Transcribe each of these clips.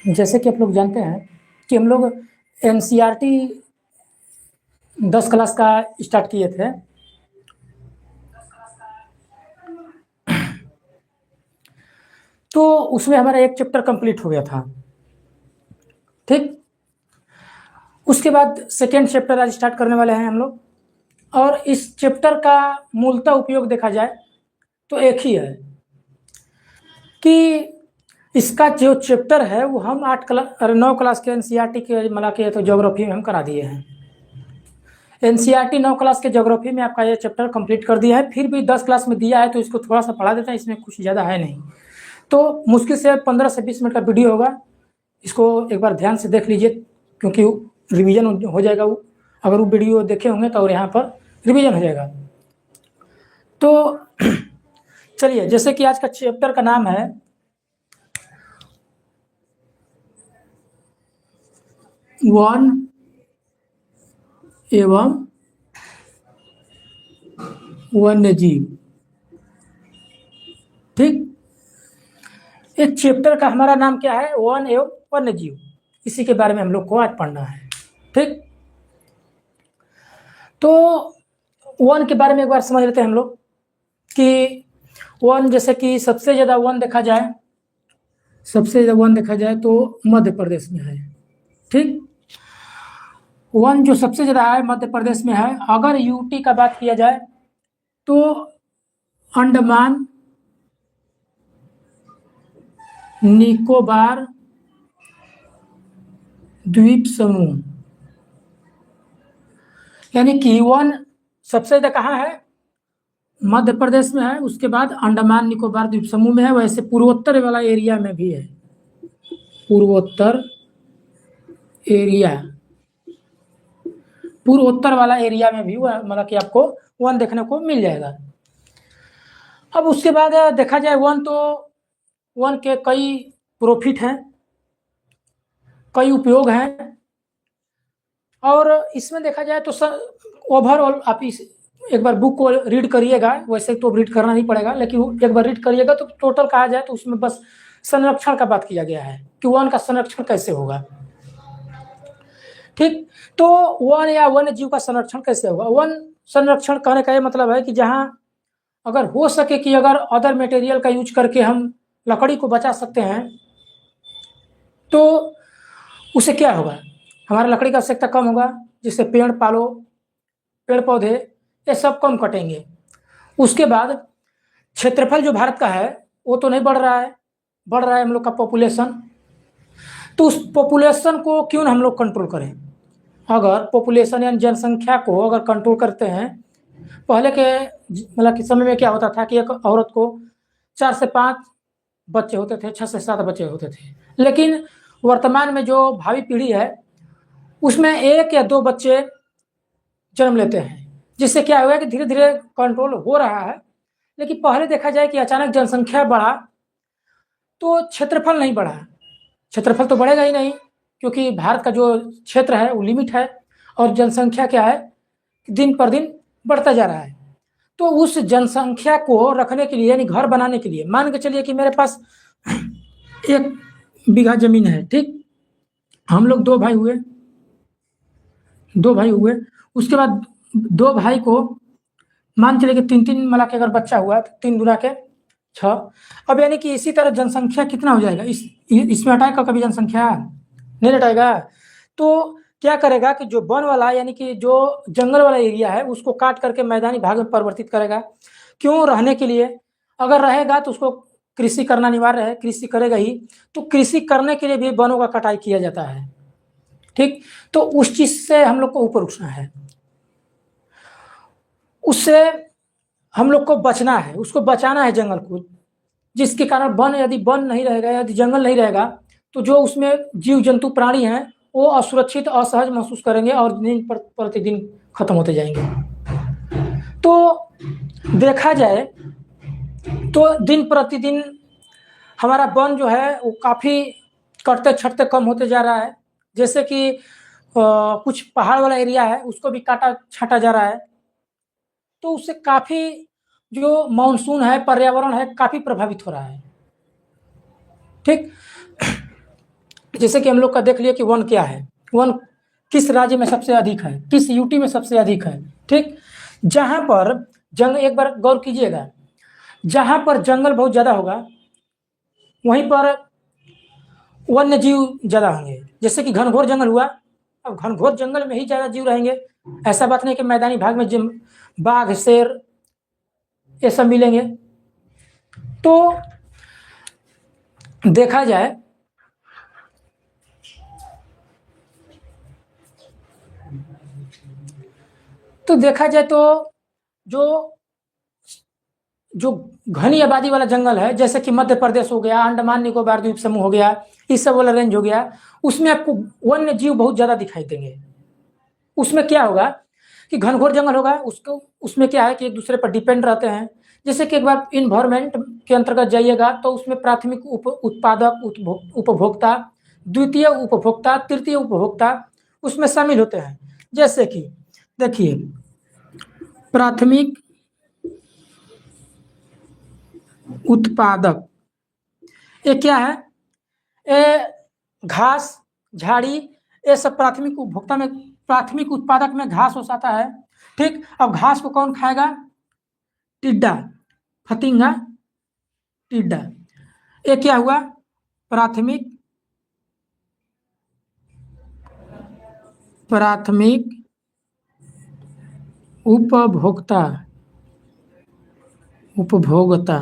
जैसे कि आप लोग जानते हैं कि हम लोग एनसीईआरटी 10 क्लास का स्टार्ट किए थे। तो उसमें हमारा एक चैप्टर कंप्लीट हो गया था। ठीक, उसके बाद सेकेंड चैप्टर आज स्टार्ट करने वाले हैं हम लोग। और इस चैप्टर का मूलतः उपयोग देखा जाए तो एक ही है कि इसका जो चैप्टर है वो हम 9 क्लास के एनसीईआरटी के मिला के तो ज्योग्राफी में हम करा दिए हैं। एनसीईआरटी 9 क्लास के ज्योग्राफी में आपका ये चैप्टर कंप्लीट कर दिया है। फिर भी 10 क्लास में दिया है तो इसको थोड़ा सा पढ़ा देते हैं, इसमें कुछ ज़्यादा है नहीं। तो मुश्किल से 15 से 20 मिनट का वीडियो होगा, इसको एक बार ध्यान से देख लीजिए क्योंकि रिवीजन हो जाएगा। अगर वो वीडियो देखे होंगे तो और यहाँ पर रिवीजन हो जाएगा। तो चलिए, जैसे कि आज का चैप्टर का नाम है वन एवं वन्यजीव। ठीक, इस चैप्टर का हमारा नाम क्या है? वन एवं वन्यजीव। इसी के बारे में हम लोग को आज पढ़ना है। ठीक, तो वन के बारे में एक बार समझ लेते हैं हम लोग कि वन, जैसे कि सबसे ज़्यादा वन देखा जाए तो मध्य प्रदेश में है। ठीक, वन जो सबसे ज़्यादा है मध्य प्रदेश में है। अगर यूटी का बात किया जाए तो अंडमान निकोबार द्वीप समूह, यानी कि वन सबसे ज़्यादा कहाँ है? मध्य प्रदेश में है। उसके बाद अंडमान निकोबार द्वीप समूह में है। वैसे पूर्वोत्तर वाला एरिया में भी है, पूर्वोत्तर वाला एरिया में भी मतलब कि आपको वन देखने को मिल जाएगा। अब उसके बाद देखा जाए वन, तो वन के कई प्रॉफिट हैं, कई उपयोग हैं। और इसमें देखा जाए तो ओवरऑल आप इस एक बार बुक को रीड करिएगा। वैसे तो रीड करना नहीं पड़ेगा, लेकिन एक बार रीड करिएगा तो टोटल कहा जाए तो उसमें बस संरक्षण का बात किया गया है कि वन का संरक्षण कैसे होगा। ठीक, तो वन या वन्य जीव का संरक्षण कैसे होगा? वन संरक्षण कहने का ये मतलब है कि जहां अगर हो सके कि अगर अदर मटेरियल का यूज करके हम लकड़ी को बचा सकते हैं तो उससे क्या होगा? हमारा लकड़ी का आवश्यकता कम होगा, जिससे पेड़ पौधे ये सब कम कटेंगे। उसके बाद क्षेत्रफल जो भारत का है वो तो नहीं बढ़ रहा है हम लोग का पॉपुलेशन। तो उस पॉपुलेशन को क्यों ना हम लोग कंट्रोल करें? अगर पॉपुलेशन यानी जनसंख्या को अगर कंट्रोल करते हैं, पहले के मतलब कि समय में क्या होता था कि एक औरत को 4 से 5 बच्चे होते थे, 6 से 7 बच्चे होते थे। लेकिन वर्तमान में जो भावी पीढ़ी है उसमें 1 या 2 बच्चे जन्म लेते हैं, जिससे क्या हुआ कि धीरे धीरे कंट्रोल हो रहा है। लेकिन पहले देखा जाए कि अचानक जनसंख्या बढ़ा तो क्षेत्रफल नहीं बढ़ा। क्षेत्रफल तो बढ़ेगा ही नहीं, क्योंकि भारत का जो क्षेत्र है वो लिमिट है और जनसंख्या क्या है, दिन पर दिन बढ़ता जा रहा है। तो उस जनसंख्या को रखने के लिए यानी घर बनाने के लिए, मान के चलिए कि मेरे पास 1 बीघा जमीन है। ठीक, हम लोग 2 भाई हुए। उसके बाद 2 भाई को मान चलिए कि 3 मिला के अगर बच्चा हुआ तो 3 गुना के 6। अब यानी कि इसी तरह जनसंख्या कितना हो जाएगा? इसमें हटाएगा कभी जनसंख्या? नहीं हटाएगा। तो क्या करेगा कि जो वन वाला यानी कि जो जंगल वाला एरिया है उसको काट करके मैदानी भाग में परिवर्तित करेगा। क्यों? रहने के लिए। अगर रहेगा तो उसको कृषि करना अनिवार्य है, कृषि करेगा ही। तो कृषि करने के लिए भी वनों का कटाई किया जाता है। ठीक, तो उस चीज से हम लोग को ऊपर उठना है, उससे हम लोग को बचना है, उसको बचाना है जंगल को। जिसके कारण यदि वन नहीं रहेगा, यदि जंगल नहीं रहेगा तो जो उसमें जीव जंतु प्राणी हैं वो असुरक्षित असहज महसूस करेंगे और दिन प्रतिदिन खत्म होते जाएंगे। तो देखा जाए तो दिन प्रतिदिन हमारा वन जो है वो काफ़ी कटते छटते कम होते जा रहा है। जैसे कि कुछ पहाड़ वाला एरिया है उसको भी काटा छाटा जा रहा है। तो उससे काफ़ी जो मानसून है, पर्यावरण है, काफ़ी प्रभावित हो रहा है। ठीक, जैसे कि हम लोग का देख लिया कि वन क्या है, वन किस राज्य में सबसे अधिक है, किस यूटी में सबसे अधिक है। ठीक, जहां पर एक बार गौर कीजिएगा, जहां पर जंगल बहुत ज्यादा होगा वहीं पर वन्य जीव ज्यादा होंगे। जैसे कि घनघोर जंगल हुआ, अब घनघोर जंगल में ही ज्यादा जीव रहेंगे। ऐसा बात नहीं कि मैदानी भाग में जिम बाघ शेर ये सब मिलेंगे। तो देखा जाए तो जो जो घनी आबादी वाला जंगल है, जैसे कि मध्य प्रदेश हो गया, अंडमान निकोबार द्वीप समूह हो गया, इस सब वाला रेंज हो गया, उसमें आपको वन्य जीव बहुत ज्यादा दिखाई देंगे। उसमें क्या होगा कि घनघोर जंगल होगा, उसको उसमें क्या है कि एक दूसरे पर डिपेंड रहते हैं। जैसे कि एक बार इन्वायरमेंट के अंतर्गत जाइएगा तो उसमें प्राथमिक उत्पादक उपभोक्ता, द्वितीय उपभोक्ता, तृतीय उपभोक्ता उसमें शामिल होते हैं। जैसे कि देखिए, प्राथमिक उत्पादक ये क्या है, ये घास झाड़ी ये सब प्राथमिक उपभोक्ता में, प्राथमिक उत्पादक में घास हो जाता है। ठीक, अब घास को कौन खाएगा, टिड्डा, फतिंगा, टिड्डा। ये क्या हुआ, प्राथमिक उपभोक्ता, उपभोक्ता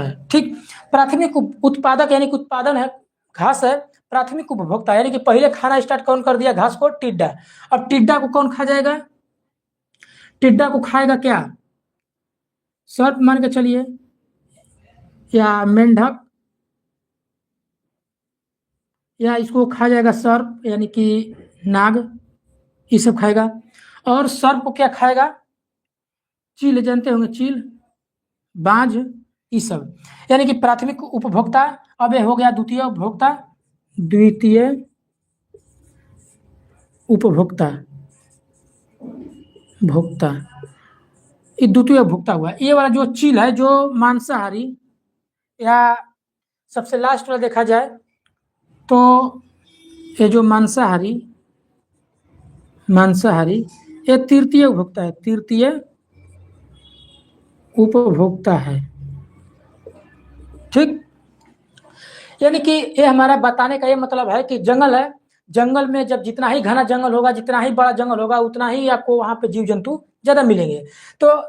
है। ठीक, प्राथमिक उत्पादक यानी कि उत्पादन है, घास है। प्राथमिक उपभोक्ता यानी कि पहले खाना स्टार्ट कौन कर दिया, घास को, टिड्डा। अब टिड्डा को कौन खा जाएगा, टिड्डा को खाएगा क्या, सर्प मान के चलिए, या मेंढक, या इसको खा जाएगा सर्प यानी कि नाग, ये सब खाएगा। और सर्प को क्या खाएगा, चील, जानते होंगे चील, बाज, ये सब। यानी कि प्राथमिक उपभोक्ता, अब ये हो गया द्वितीय उपभोक्ता, द्वितीय उपभोक्ता, भोक्ता, ये द्वितीय उपभोक्ता हुआ। ये वाला जो चील है, जो मांसाहारी, या सबसे लास्ट वाला देखा जाए तो ये जो मांसाहारी ये तृतीय उपभोक्ता है, तृतीय उपभोक्ता है। ठीक, यानी कि ये हमारा बताने का ये मतलब है कि जंगल है, जंगल में जब जितना ही घना जंगल होगा, जितना ही बड़ा जंगल होगा, उतना ही आपको वहां पे जीव जंतु ज्यादा मिलेंगे। तो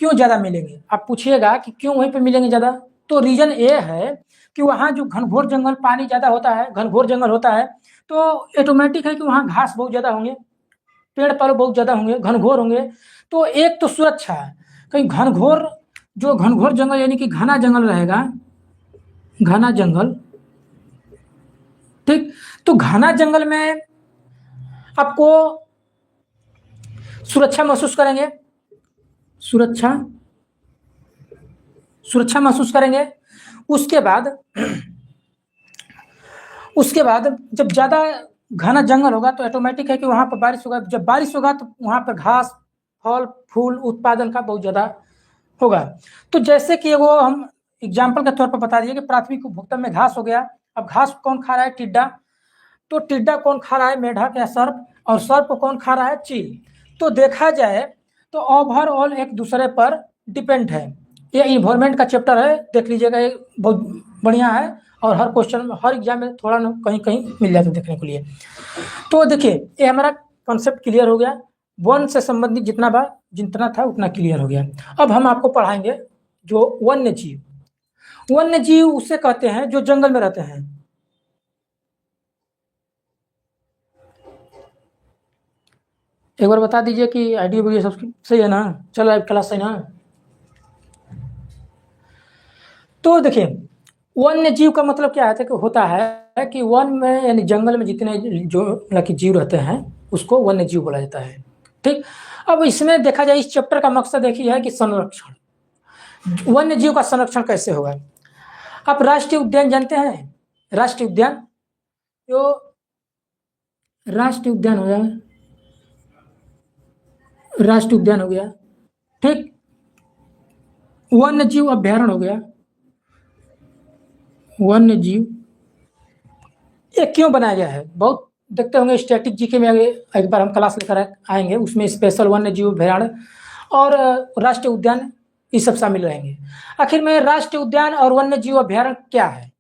क्यों ज्यादा मिलेंगे, आप पूछिएगा कि क्यों वहीं पे मिलेंगे ज्यादा, तो रीजन ये है कि वहां जो घनघोर जंगल, पानी ज्यादा होता है, घनघोर जंगल होता है, तो ऑटोमेटिक है कि वहां घास बहुत ज्यादा होंगे, पेड़ पौधे बहुत ज्यादा होंगे, घनघोर होंगे। तो एक तो सुरक्षा है, कहीं घनघोर जंगल यानी कि घना जंगल रहेगा, घना जंगल। ठीक, तो घना जंगल में आपको सुरक्षा महसूस करेंगे, सुरक्षा महसूस करेंगे। उसके बाद जब ज्यादा घना जंगल होगा तो ऑटोमेटिक है कि वहां पर बारिश होगा, जब बारिश होगा तो वहां पर घास, फल फूल उत्पादन का बहुत ज्यादा होगा। तो जैसे कि वो हम एग्जाम्पल के तौर पर बता दिए कि प्राथमिक उपभोक्ता में घास हो गया। अब घास कौन खा रहा है, टिड्डा। तो टिड्डा कौन खा रहा है, मेढक या सर्प, और सर्प को कौन खा रहा है, चील। तो देखा जाए तो ओवरऑल एक दूसरे पर डिपेंड है। ये इन्वायरमेंट का चैप्टर है, देख लीजिएगा, ये बहुत बढ़िया है, और हर क्वेश्चन में, हर एग्जाम में थोड़ा ना कहीं कहीं मिल जाता है देखने के लिए। तो देखिए, ये हमारा कॉन्सेप्ट क्लियर हो गया, वन से संबंधित जितना था उतना क्लियर हो गया। अब हम आपको पढ़ाएंगे जो वन्य जीव उसे कहते हैं जो जंगल में रहते हैं। एक बार बता दीजिए कि आईडी वगैरह सब सही है ना, चल रहा है क्लास सही ना। तो देखिए, वन्य जीव का मतलब क्या है कि होता है कि वन में यानी जंगल में जितने जो मतलब जीव रहते हैं उसको वन्य जीव बोला जाता है। ठीक, अब इसमें देखा जाए, इस चैप्टर का मकसद एक ही है कि संरक्षण, वन्य जीव का संरक्षण कैसे होगा। आप राष्ट्रीय उद्यान जानते हैं, राष्ट्रीय उद्यान, जो राष्ट्रीय उद्यान हो गया, राष्ट्रीय उद्यान हो गया। ठीक, वन्य जीव अभ्यारण्य हो गया, वन्य जीव ये क्यों बनाया गया है? बहुत देखते होंगे स्टैटिक जीके में, आगे एक बार हम क्लास लेकर आएंगे, उसमें स्पेशल वन्य जीव अभयारण्य और राष्ट्रीय उद्यान ये सब शामिल रहेंगे। आखिर में राष्ट्रीय उद्यान और वन्य जीव अभयारण्य क्या है?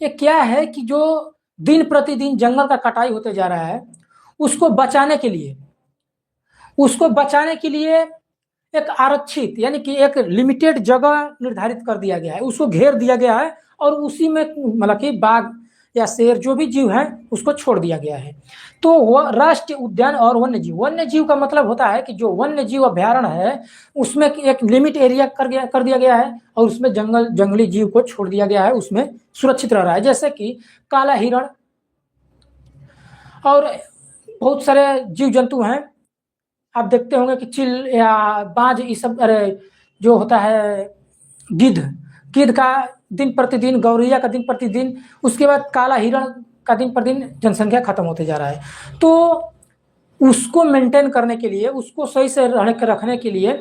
ये क्या है कि जो दिन प्रतिदिन जंगल का कटाई होते जा रहा है, उसको बचाने के लिए एक आरक्षित यानी कि एक लिमिटेड जगह निर्धारित कर दिया गया है, उसको घेर दिया गया है और उसी में मतलब कि बाघ या शेर जो भी जीव है उसको छोड़ दिया गया है। तो वह राष्ट्रीय उद्यान और वन्य जीव का मतलब होता है कि जो वन्य जीव अभयारण्य है उसमें एक लिमिट एरिया कर दिया गया है और उसमें जंगली जीव को छोड़ दिया गया है, उसमें सुरक्षित रह रहा है। जैसे कि काला हिरण और बहुत सारे जीव जंतु हैं, आप देखते होंगे कि चील या बाज ये सब, अरे जो होता है गिद्ध का दिन प्रतिदिन, गौरैया का दिन प्रतिदिन, उसके बाद काला हिरण का दिन प्रतिदिन जनसंख्या खत्म होते जा रहा है। तो उसको मेंटेन करने के लिए, उसको सही से रखने के लिए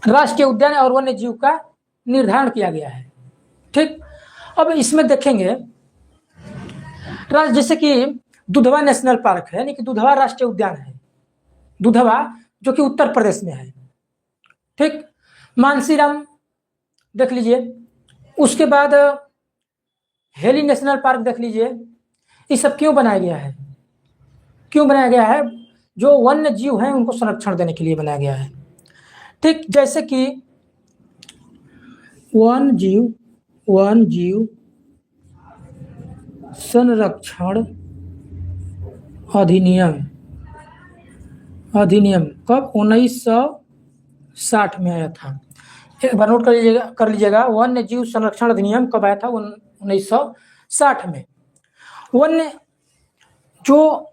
राष्ट्रीय उद्यान और वन्य जीव का निर्धारण किया गया है। ठीक, अब इसमें देखेंगे जैसे कि दुधवा नेशनल पार्क है, यानी कि दुधवा राष्ट्रीय उद्यान है, दुधवा जो कि उत्तर प्रदेश में है। ठीक, मानसीराम देख लीजिए, उसके बाद हेली नेशनल पार्क देख लीजिए। ये सब क्यों बनाया गया है? जो वन्य जीव हैं उनको संरक्षण देने के लिए बनाया गया है। ठीक, जैसे कि वन जीव संरक्षण अधिनियम कब? 1960 में आया था। एक बार नोट कर लीजिएगा, वन्य जीव संरक्षण अधिनियम कब आया था? 1960 में। वन्य जो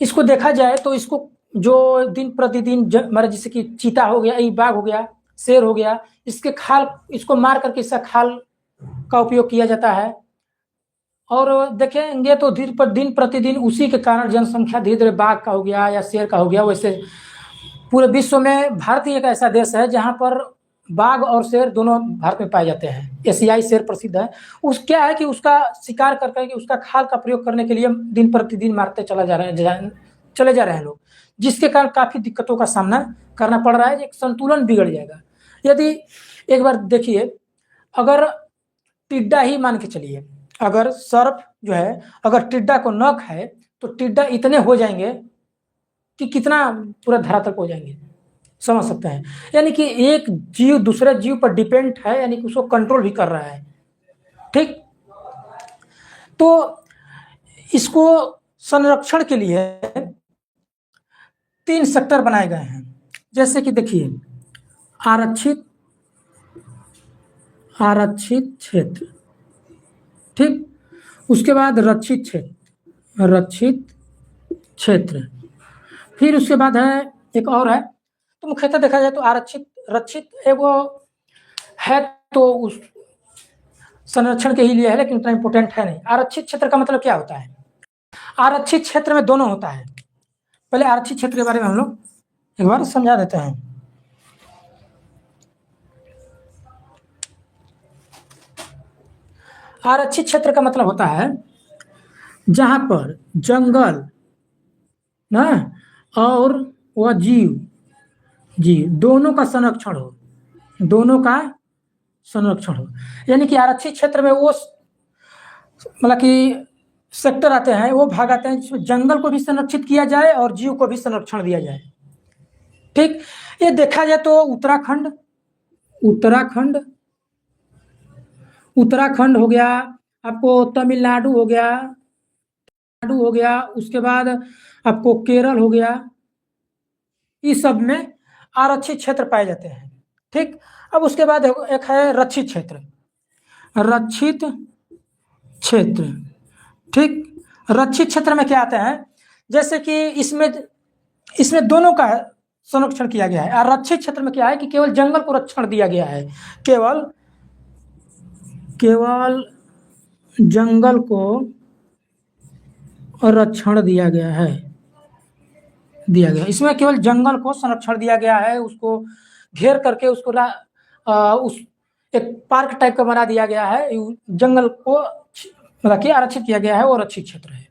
इसको देखा जाए तो इसको जो दिन प्रतिदिन हमारे जैसे कि चीता हो गया, बाघ हो गया, शेर हो गया, इसके खाल, इसको मार करके इसका खाल का उपयोग किया जाता है। और देखेंगे तो दिन प्रतिदिन उसी के कारण जनसंख्या धीरे धीरे बाघ का हो गया या शेर का हो गया। वैसे पूरे विश्व में भारत ही एक ऐसा देश है जहां पर बाघ और शेर दोनों भारत में पाए जाते हैं। एशियाई शेर प्रसिद्ध है। क्या है कि उसका शिकार करके उसका खाल का प्रयोग करने के लिए दिन प्रतिदिन मारते चले जा रहे हैं लोग, जिसके कारण काफी दिक्कतों का सामना करना पड़ रहा है। एक संतुलन बिगड़ जाएगा। यदि एक बार देखिए, अगर टिड्डा ही मान के चलिए, अगर सर्प जो है अगर टिड्डा को न खाए तो टिड्डा इतने हो जाएंगे कि कितना पूरा धरातल हो जाएंगे, समझ सकते हैं। यानी कि एक जीव दूसरे जीव पर डिपेंड है, यानी कि उसको कंट्रोल भी कर रहा है। ठीक, तो इसको संरक्षण के लिए 3 सेक्टर बनाए गए हैं। जैसे कि देखिए, आरक्षित क्षेत्र, ठीक, उसके बाद रक्षित क्षेत्र, फिर उसके बाद है एक और है। तो मुख्यतः देखा जाए तो रक्षित एगो है तो उस संरक्षण के ही लिए है, लेकिन उतना इंपोर्टेंट है नहीं। आरक्षित क्षेत्र का मतलब क्या होता है? आरक्षित क्षेत्र में दोनों होता है। पहले आरक्षित क्षेत्र के बारे में हम लोग एक बार समझा देते हैं। आरक्षित क्षेत्र का मतलब होता है जहां पर जंगल ना और वह जीव दोनों का संरक्षण हो। यानी कि आरक्षित क्षेत्र में वो मतलब कि सेक्टर आते हैं, वो भाग आते हैं जिसमें जंगल को भी संरक्षित किया जाए और जीव को भी संरक्षण दिया जाए। ठीक, ये देखा जाए तो उत्तराखंड हो गया, आपको तमिलनाडु हो गया, उसके बाद आपको केरल हो गया, इस सब में आरक्षित क्षेत्र पाए जाते हैं। ठीक, अब उसके बाद एक है रक्षित क्षेत्र। ठीक, रक्षित क्षेत्र में क्या आता है? जैसे कि इसमें दोनों का संरक्षण किया गया है। और रक्षित क्षेत्र में क्या है कि केवल जंगल को रक्षण दिया गया है, केवल जंगल को रक्षण दिया गया है। इसमें केवल जंगल को संरक्षण दिया गया है, उसको घेर करके उसको एक पार्क टाइप का बना दिया गया है, जंगल को मतलब कि आरक्षित किया गया है और आरक्षित क्षेत्र है।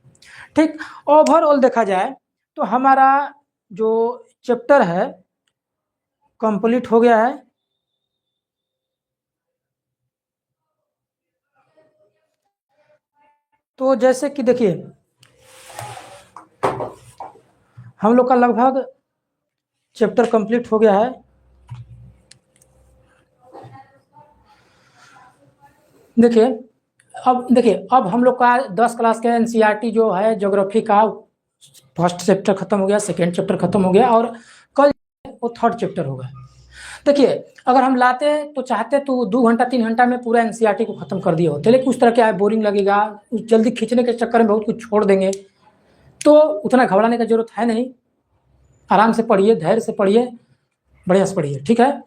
ठीक, ओवरऑल देखा जाए तो हमारा जो चैप्टर है कंप्लीट हो गया है। तो जैसे कि देखिए हम लोग का लगभग चैप्टर कंप्लीट हो गया है। देखिए अब हम लोग का 10 क्लास के एनसीईआरटी जो है ज्योग्राफी का फर्स्ट चैप्टर खत्म हो गया, सेकेंड चैप्टर खत्म हो गया और कल वो थर्ड चैप्टर होगा। देखिए अगर हम लाते तो चाहते तो 2 घंटा 3 घंटा में पूरा एनसीईआरटी को खत्म कर दिए होते, लेकिन उस तरह क्या है बोरिंग लगेगा, जल्दी खींचने के चक्कर में बहुत कुछ छोड़ देंगे, तो उतना घबराने की जरूरत है नहीं। आराम से पढ़िए, धैर्य से पढ़िए, बढ़िया से पढ़िए, ठीक है।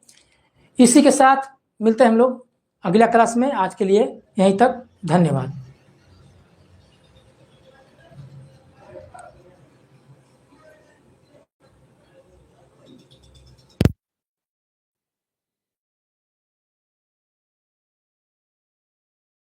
इसी के साथ मिलते हैं हम लोग अगला क्लास में। आज के लिए यहीं तक, धन्यवाद।